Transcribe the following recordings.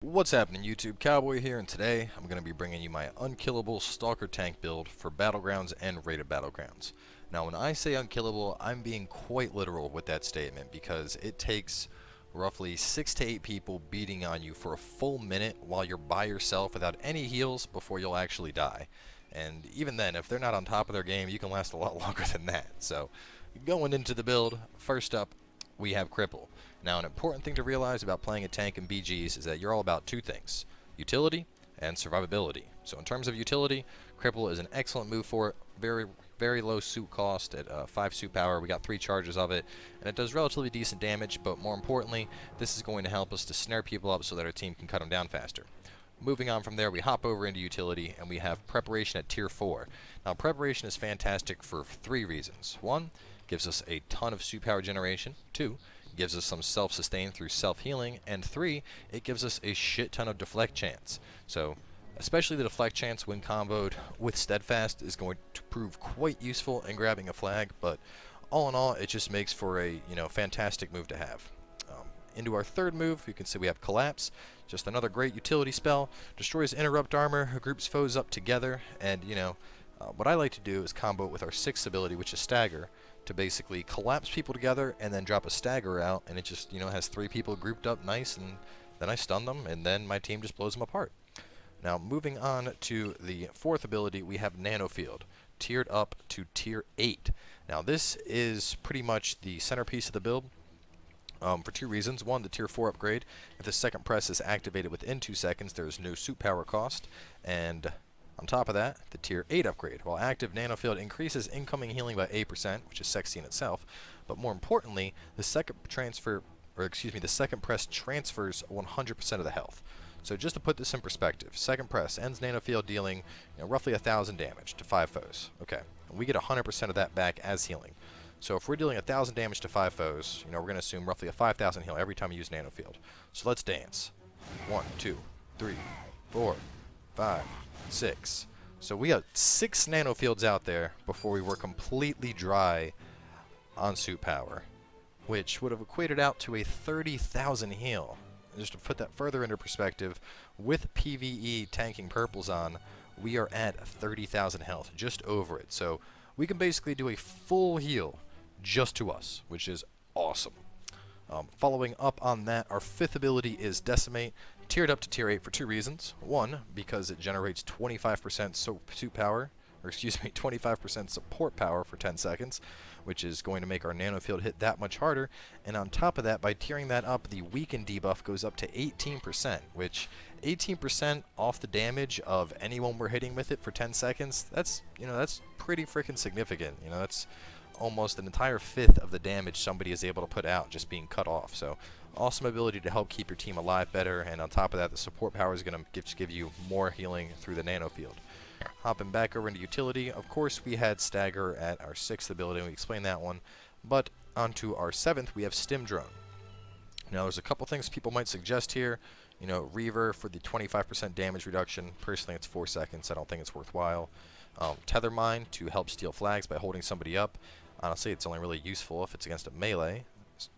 What's happening, YouTube? Cowboy here, and today I'm going to be bringing you my Unkillable Stalker tank build for Battlegrounds and Rated Battlegrounds. Now, when I say unkillable, I'm being quite literal with that statement because it takes roughly 6 to 8 people beating on you for a full minute while you're by yourself without any heals before you'll actually die. And even then, if they're not on top of their game, you can last a lot longer than that. So, going into the build, first up, we have Cripple. Now, an important thing to realize about playing a tank in BGs is that you're all about two things: utility and survivability. So in terms of utility, Cripple is an excellent move for it. Very low suit cost at 5 suit power. We got 3 charges of it, and it does relatively decent damage, but more importantly, this is going to help us to snare people up so that our team can cut them down faster. Moving on from there, we hop over into utility, and we have Preparation at Tier 4. Now, Preparation is fantastic for 3 reasons. 1, gives us a ton of suit power generation. 2, gives us some self-sustain through self-healing. And 3, it gives us a shit ton of deflect chance. So, especially the deflect chance when comboed with Steadfast is going to prove quite useful in grabbing a flag, but all in all, it just makes for a, fantastic move to have. Into our third move, you can see we have Collapse, just another great utility spell. Destroys interrupt armor, groups foes up together, and what I like to do is combo it with our 6th ability, which is Stagger, to basically collapse people together and then drop a Stagger out, and it just has 3 people grouped up nice, and then I stun them, and then my team just blows them apart. Now, moving on to the 4th ability, we have Nano Field, tiered up to Tier 8. Now, this is pretty much the centerpiece of the build. For 2 reasons. 1, the Tier 4 upgrade. If the second press is activated within 2 seconds, there is no suit power cost. And on top of that, the Tier 8 upgrade. While active, Nano Field increases incoming healing by 8%, which is sexy in itself. But more importantly, the second press transfers 100% of the health. So just to put this in perspective, second press ends Nano Field dealing roughly 1,000 damage to 5 foes. Okay, and we get 100% of that back as healing. So if we're dealing 1,000 damage to 5 foes, we're going to assume roughly a 5,000 heal every time we use Nano Field. So let's dance. 1, 2, 3, 4, 5, 6. So we got 6 Nano Fields out there before we were completely dry on suit power, which would have equated out to a 30,000 heal. And just to put that further into perspective, with PvE tanking purples on, we are at 30,000 health, just over it. So we can basically do a full heal just to us, which is awesome. Following up on that, our 5th ability is Decimate, tiered up to Tier 8 for 2 reasons. 1, because it generates 25% suit power, or excuse me, 25% support power for 10 seconds, which is going to make our Nano Field hit that much harder. And on top of that, by tiering that up, the Weaken debuff goes up to 18%, which 18% off the damage of anyone we're hitting with it for 10 seconds, that's pretty freaking significant. That's almost an entire 5th of the damage somebody is able to put out just being cut off. So awesome ability to help keep your team alive better, and on top of that, the support power is going to give you more healing through the Nano Field. Hopping back over into utility, of course we had Stagger at our 6th ability, and we explained that one, but onto our 7th, we have Stim Drone. Now there's a couple things people might suggest here. Reaver for the 25% damage reduction. Personally, it's 4 seconds. I don't think it's worthwhile. Tether Mine to help steal flags by holding somebody up. Honestly, it's only really useful if it's against a melee.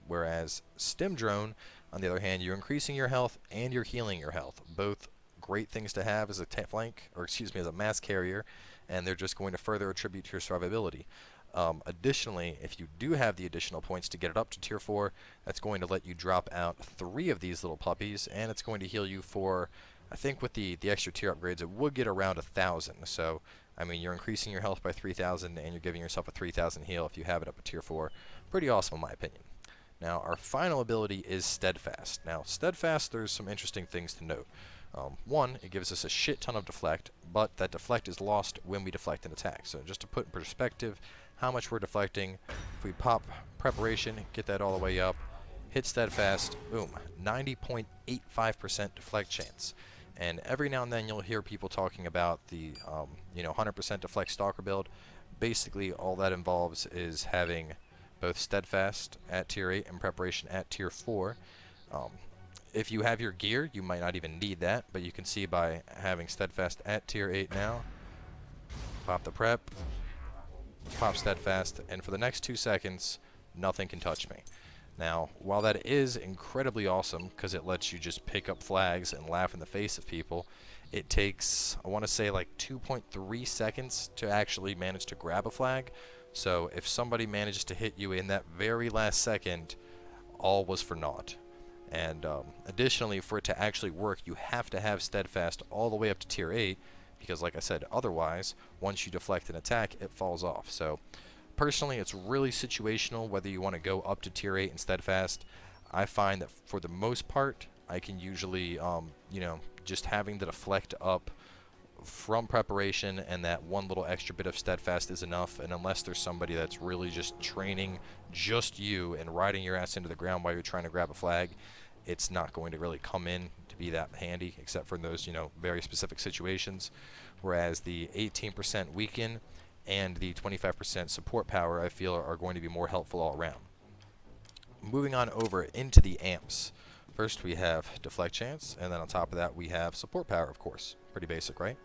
Whereas Stim Drone, on the other hand, you're increasing your health and you're healing your health. Both great things to have as a as a mass carrier, and they're just going to further attribute to your survivability. Additionally, if you do have the additional points to get it up to Tier 4, that's going to let you drop out 3 of these little puppies, and it's going to heal you for, I think with the extra tier upgrades, it would get around 1,000. So, I mean, you're increasing your health by 3,000, and you're giving yourself a 3,000 heal if you have it up at Tier 4. Pretty awesome in my opinion. Now, our final ability is Steadfast. Now, Steadfast, there's some interesting things to note. 1, it gives us a shit ton of deflect, but that deflect is lost when we deflect an attack. So just to put in perspective how much we're deflecting, if we pop Preparation, get that all the way up, hit Steadfast, boom, 90.85% deflect chance. And every now and then you'll hear people talking about the 100% deflect Stalker build. Basically, all that involves is having both Steadfast at Tier 8 and Preparation at Tier 4. If you have your gear, you might not even need that, but you can see by having Steadfast at Tier 8 now, pop the prep, pop Steadfast, and for the next 2 seconds, nothing can touch me. Now, while that is incredibly awesome because it lets you just pick up flags and laugh in the face of people, it takes, I want to say, like 2.3 seconds to actually manage to grab a flag. So if somebody manages to hit you in that very last second, all was for naught. And additionally, for it to actually work, you have to have steadfast all the way up to tier 8, because like I said, otherwise, once you deflect an attack, it falls off. So personally, it's really situational whether you want to go up to tier 8 and steadfast. I find that for the most part, I can usually, you know, just having the deflect up from preparation and that one little extra bit of steadfast is enough. And unless there's somebody that's really just training just you and riding your ass into the ground while you're trying to grab a flag, it's not going to really come in to be that handy, except for in those, you know, very specific situations. Whereas the 18% weaken and the 25% support power, I feel, are going to be more helpful all around. Moving on over into the amps. First we have deflect chance, and then on top of that we have support power, of course. Pretty basic, right?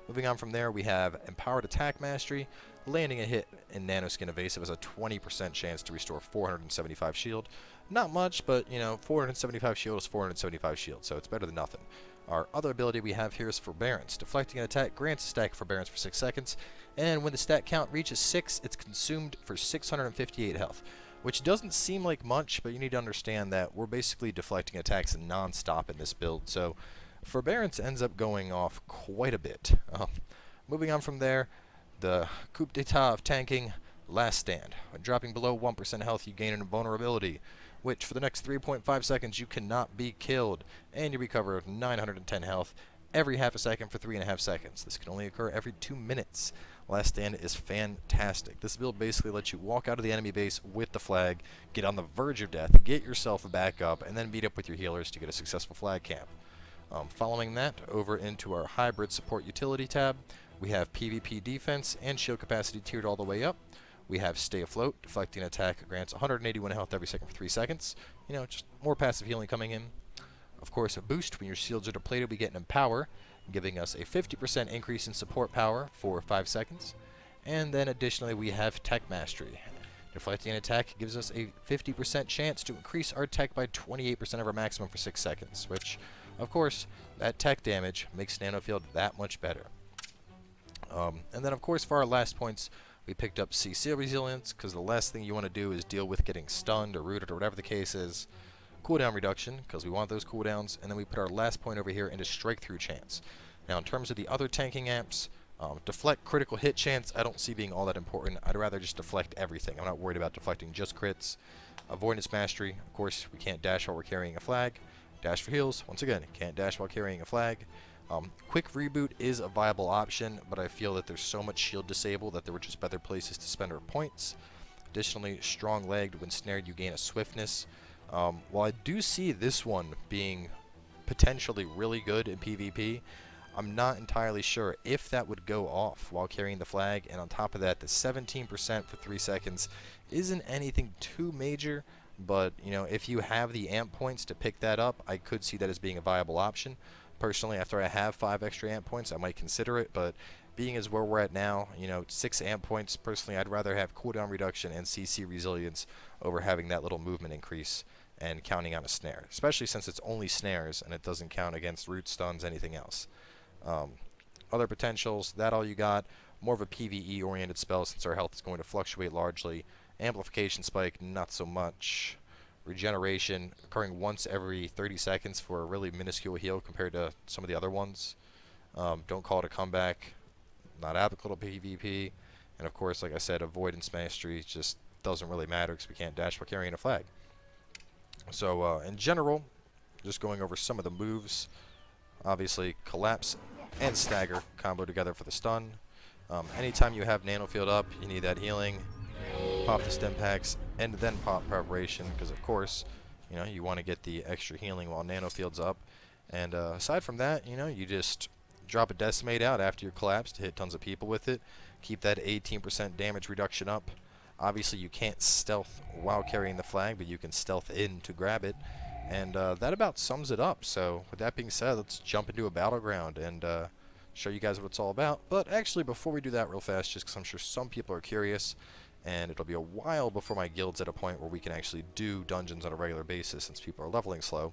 Moving on from there, we have empowered attack mastery. Landing a hit in nanoskin evasive has a 20% chance to restore 475 shield. Not much, but you know, 475 shield is 475 shield, so it's better than nothing. Our other ability we have here is Forbearance. Deflecting an attack grants a stack of Forbearance for 6 seconds, and when the stat count reaches 6, it's consumed for 658 health. Which doesn't seem like much, but you need to understand that we're basically deflecting attacks non-stop in this build, so Forbearance ends up going off quite a bit. Moving on from there, the coup d'etat of tanking, Last Stand. When dropping below 1% health, you gain an invulnerability, which for the next 3.5 seconds you cannot be killed, and you recover 910 health every half a second for 3.5 seconds. This can only occur every 2 minutes. Last Stand is fantastic. This build basically lets you walk out of the enemy base with the flag, get on the verge of death, get yourself back up, and then meet up with your healers to get a successful flag camp. Following that, over into our hybrid support utility tab, we have PvP defense and shield capacity tiered all the way up. We have Stay Afloat. Deflecting attack grants 181 health every second for 3 seconds. You know, just more passive healing coming in. Of course, a boost when your shields are depleted, we get an Empower, giving us a 50% increase in support power for 5 seconds. And then additionally, we have Tech Mastery. Deflecting an attack gives us a 50% chance to increase our tech by 28% of our maximum for 6 seconds, which, of course, that tech damage makes Nanofield that much better. And then, of course, for our last points, we picked up CC Resilience, because the last thing you want to do is deal with getting stunned or rooted or whatever the case is. Cooldown reduction, because we want those cooldowns, and then we put our last point over here into Strike Through chance. Now, in terms of the other tanking amps, deflect critical hit chance, I don't see being all that important. I'd rather just deflect everything. I'm not worried about deflecting just crits. Avoidance Mastery, of course, we can't dash while we're carrying a flag. Dash for heals, once again, can't dash while carrying a flag. Quick Reboot is a viable option, but I feel that there's so much shield disable that there were just better places to spend our points. Additionally, Strong Legged, when snared, you gain a swiftness. While I do see this one being potentially really good in PvP, I'm not entirely sure if that would go off while carrying the flag, and on top of that, the 17% for 3 seconds isn't anything too major, but you know, if you have the amp points to pick that up, I could see that as being a viable option. Personally, after I have 5 extra amp points, I might consider it, but being as where we're at now, you know, 6 amp points, personally, I'd rather have cooldown reduction and CC resilience over having that little movement increase and counting on a snare, especially since it's only snares and it doesn't count against root stuns, anything else. Other potentials, that all you got. More of a PvE oriented spell since our health is going to fluctuate largely. Amplification Spike, not so much. Regeneration, occurring once every 30 seconds for a really minuscule heal compared to some of the other ones. Don't call it a comeback, not applicable to PvP. And of course, like I said, Avoidance Mastery just doesn't really matter because we can't dash while carrying a flag. So in general, just going over some of the moves. Obviously, Collapse and Stagger combo together for the stun. Anytime you have Nanofield up, you need that healing. Pop the stim packs and then pop preparation, because of course, you know, you want to get the extra healing while Nanofield's up. And aside from that, you know, you just drop a Decimate out after your collapse to hit tons of people with it. Keep that 18% damage reduction up. Obviously, you can't stealth while carrying the flag, but you can stealth in to grab it. And that about sums it up. So with that being said, let's jump into a Battleground and show you guys what it's all about. But actually, before we do that real fast, just because I'm sure some people are curious, and it'll be a while before my guild's at a point where we can actually do dungeons on a regular basis since people are leveling slow.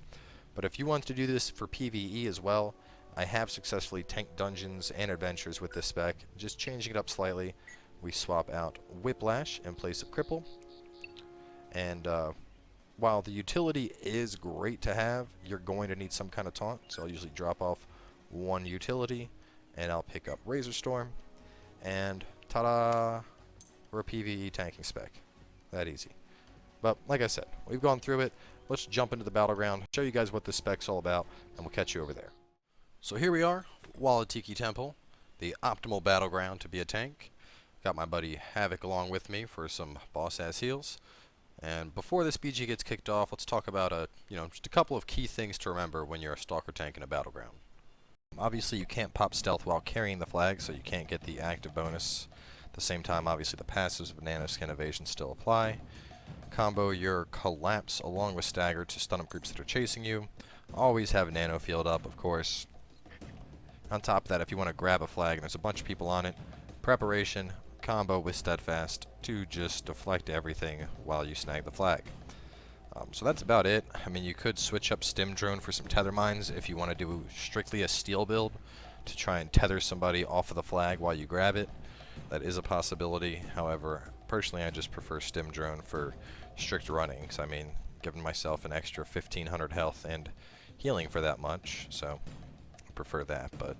But if you want to do this for PvE as well, I have successfully tanked dungeons and adventures with this spec. Just changing it up slightly, we swap out Whiplash in place of Cripple. And while the utility is great to have, you're going to need some kind of taunt. So I'll usually drop off one utility, and I'll pick up Razor Storm. And ta-da! We're a PvE tanking spec. That easy. But like I said, we've gone through it. Let's jump into the Battleground, show you guys what this spec's all about, and we'll catch you over there. So here we are, Walatiki Temple, the optimal Battleground to be a tank. Got my buddy Havoc along with me for some boss-ass heals. And before this BG gets kicked off, let's talk about just a couple of key things to remember when you're a Stalker tank in a Battleground. Obviously, you can't pop stealth while carrying the flag, so you can't get the active bonus. At the same time, obviously, the passives of Nanoskin Evasion still apply. Combo your Collapse along with Stagger to stun up groups that are chasing you. Always have Nano Field up, of course. On top of that, if you want to grab a flag and there's a bunch of people on it, Preparation, combo with Steadfast to just deflect everything while you snag the flag. So that's about it. I mean, you could switch up Stim Drone for some tether mines if you want to do strictly a steal build to try and tether somebody off of the flag while you grab it. That is a possibility. However, personally, I just prefer Stim Drone for strict running, because I mean, giving myself an extra 1500 health and healing for that much, so I prefer that, but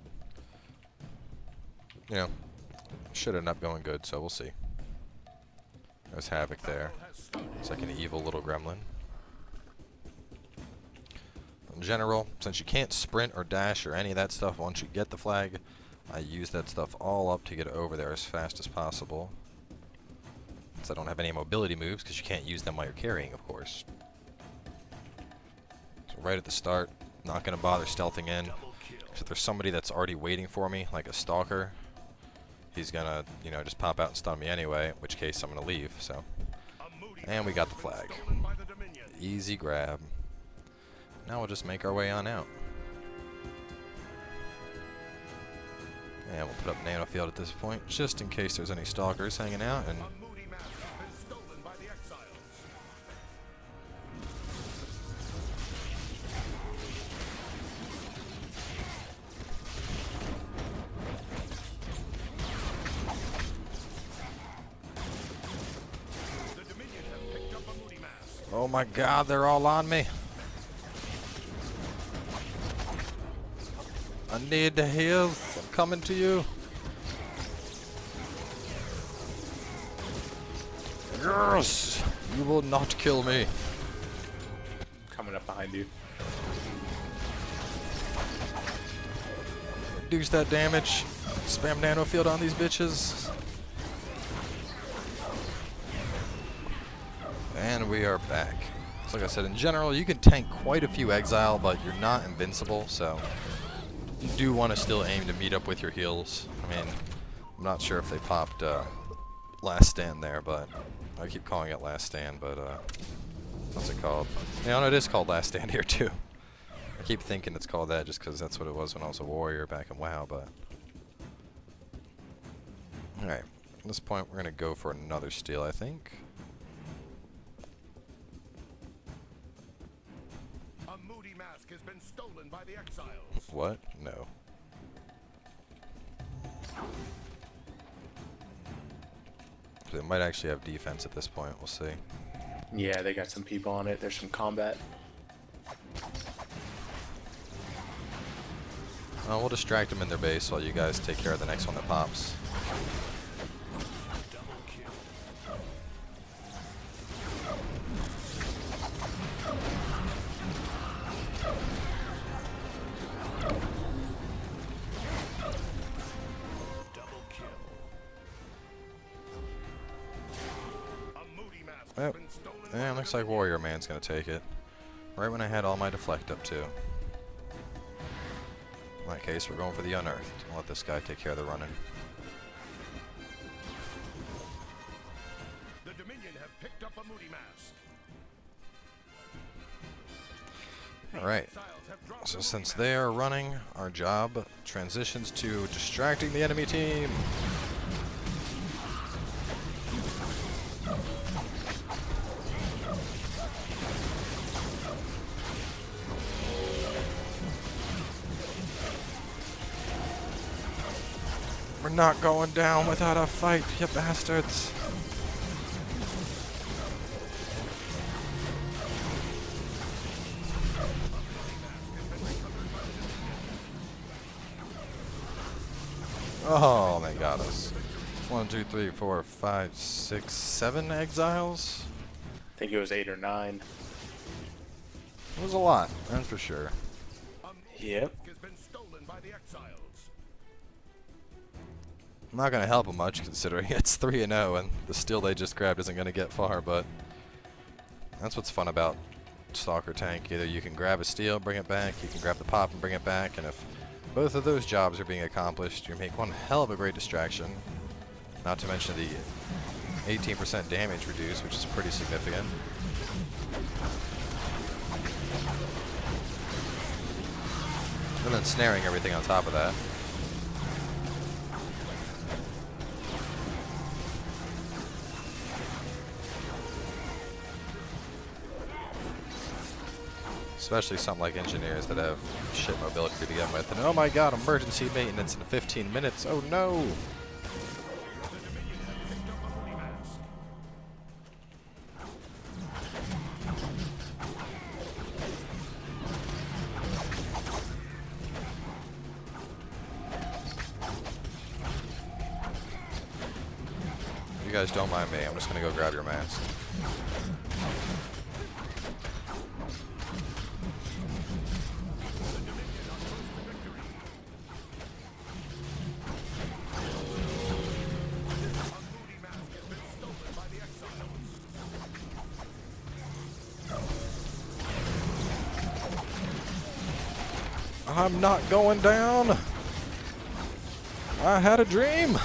you know, should end up going good, so we'll see. There's Havoc there. It's like an evil little gremlin. In general, since you can't sprint or dash or any of that stuff once you get the flag, I use that stuff all up to get over there as fast as possible. Since I don't have any mobility moves, because you can't use them while you're carrying, of course. So right at the start, not going to bother stealthing in. If there's somebody that's already waiting for me, like a Stalker, he's going to, just pop out and stun me anyway, in which case I'm going to leave, so. And we got the flag. Easy grab. Now we'll just make our way on out. And we'll put up Nano Field at this point, just in case there's any Stalkers hanging out. And oh my god, they're all on me. I need the heals. I'm coming to you. Yes! You will not kill me. Coming up behind you. Reduce that damage. Spam Nano Field on these bitches. And we are back. So like I said, in general, you can tank quite a few Exile, but you're not invincible, so you do want to still aim to meet up with your heals. I mean, I'm not sure if they popped Last Stand there, but I keep calling it Last Stand, but what's it called? Yeah, no, it is called Last Stand here too. I keep thinking it's called that just because that's what it was when I was a warrior back in WoW, but alright, at this point we're going to go for another steal, I think. Has been stolen by the Exiles. What? No. They might actually have defense at this point, we'll see. Yeah, they got some people on it. There's some combat. We'll distract them in their base while you guys take care of the next one that pops. Yep. Yeah, looks like Warrior Man's gonna take it. Right when I had all my deflect up too. In that case, we're going for the Unearthed. I'll let this guy take care of the running. The Dominion have picked up a Moody Mask. Alright. So since they are running, our job transitions to distracting the enemy team. We're not going down without a fight, you bastards. Oh, they got us. 1, 2, 3, 4, 5, 6, 7 exiles? I think it was 8 or 9. It was a lot, that's for sure. Yep. Has been stolen by the Exiles. I'm not going to help them much considering it's 3-0 and the steal they just grabbed isn't going to get far, but that's what's fun about Stalker Tank. Either you can grab a steal, bring it back, you can grab the pop and bring it back, and if both of those jobs are being accomplished, you make one hell of a great distraction. Not to mention the 18% damage reduced, which is pretty significant. And then snaring everything on top of that. Especially something like engineers that have shit mobility to begin with. And oh my god, emergency maintenance in 15 minutes. Oh no! You guys don't mind me, I'm just gonna go grab your mask. I'm not going down. I had a dream.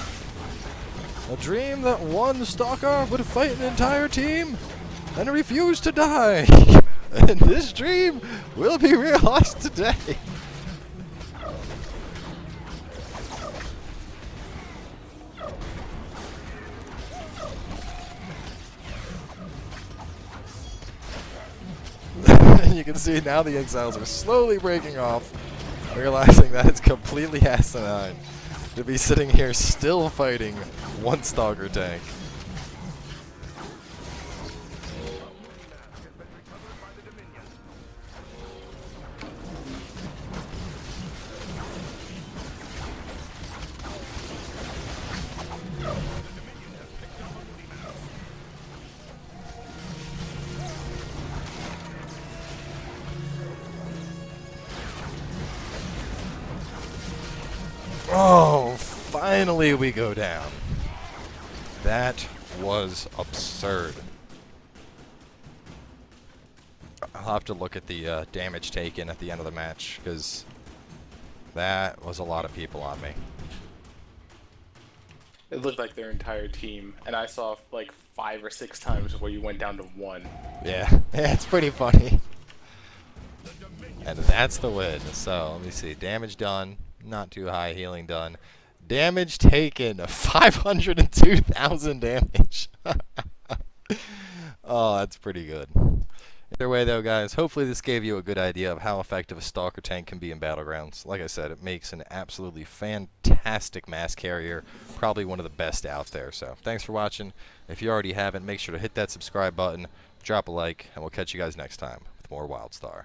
A dream that one stalker would fight an entire team and refuse to die. And this dream will be realized today. And you can see now the Exiles are slowly breaking off, realizing that it's completely asinine to be sitting here still fighting one Stalker tank. Oh, finally we go down. That was absurd. I'll have to look at the damage taken at the end of the match, because that was a lot of people on me. It looked like their entire team, and I saw like 5 or 6 times where you went down to 1. Yeah, it's pretty funny. And that's the win. So, let me see. Damage done. Not too high. Healing done. Damage taken. 502,000 damage. Oh, that's pretty good. Either way, though, guys, hopefully this gave you a good idea of how effective a Stalker tank can be in Battlegrounds. Like I said, it makes an absolutely fantastic mass carrier. Probably one of the best out there. So, thanks for watching. If you already haven't, make sure to hit that subscribe button, drop a like, and we'll catch you guys next time with more Wildstar.